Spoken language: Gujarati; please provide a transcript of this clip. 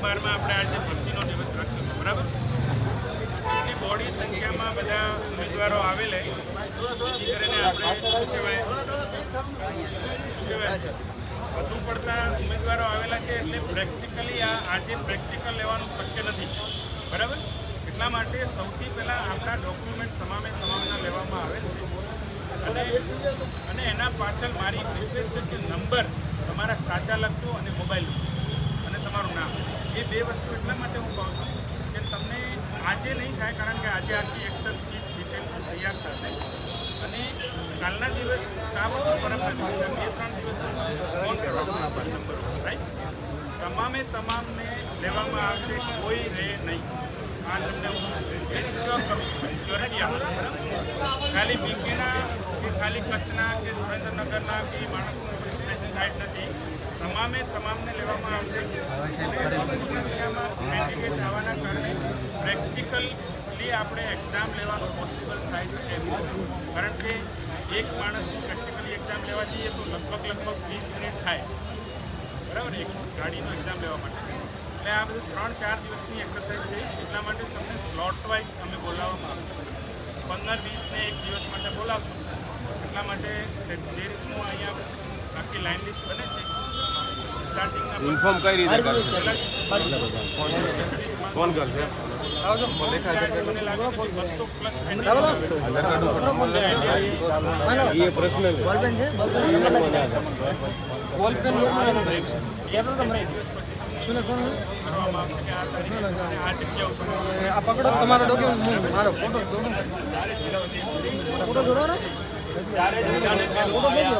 12 આપણે આજે ભરતીનો દિવસ રાખ્યો છે, બરાબર? એટલી બોડી સંખ્યામાં બધા ઉમેદવારો આવેલે જેથી કરીને આપણે શું કહેવાય વધુ પડતા ઉમેદવારો આવેલા છે એટલે પ્રેક્ટિકલી આજે પ્રેક્ટિકલ લેવાનું શક્ય નથી, બરાબર? એટલા માટે સૌથી પહેલાં આપણા ડોક્યુમેન્ટ તમામના લેવામાં આવેલ છે અને એના પાછળ મારી રિક્વેસ્ટ છે કે નંબર તમારા સાચા લખજો અને મોબાઈલ અને તમારું નામ, એ બે વસ્તુ એટલા માટે હું કહું છું કે તમને આજે નહીં થાય, કારણ કે આજે આખી એક્સેલ શીટ ડિટેલ તૈયાર થશે અને કાલના દિવસ આ બધું પરમના દિવસે 2-3 દિવસ ફોન કરવામાં નંબર રાઈટ તમામને લેવામાં આવશે, કોઈ રહે નહીં. આ તમને હું એન્શ્યોર કરું છું, સિક્યોરિટી આપું, ખાલી બીકેના કે ખાલી કચ્છના કે સુરેન્દ્રનગરના કે માણસનું સ્પેશિયલ ગાઈડ નથી, તમામને લેવામાં આવશે. વધુ સંખ્યામાં કેન્ડિડેટ આવવાના કારણે પ્રેક્ટિકલી આપણે એક્ઝામ લેવાનું પોસિબલ થાય છે એમ, કારણ કે એક માણસની પ્રેક્ટિકલી એક્ઝામ લેવા જઈએ તો લગભગ 20 મિનિટ થાય, બરાબર? એક ગાડીનો એક્ઝામ લેવા માટે. એટલે આ બધું 3-4 દિવસની એક્સરસાઇઝ છે, એટલા માટે તમને સ્લોટ વાઇઝ અમે બોલાવવામાં આવશે. 15-20 ને એક દિવસ માટે બોલાવશું. એટલા માટે જે રીતનું અહીંયા આખી લાઇન લિસ્ટ બને છે સ્ટાર્ટિંગના ઇન્ફોર્મ કઈ રીતે કરશે, કોણ કરશે? મને લાગે છે 200 પ્લસ એ પ્રશ્ન આ પકડો તમારો ડોક્યુમેન્ટ, મારો ફોટો જોડો ને, ફોટો ભેજો.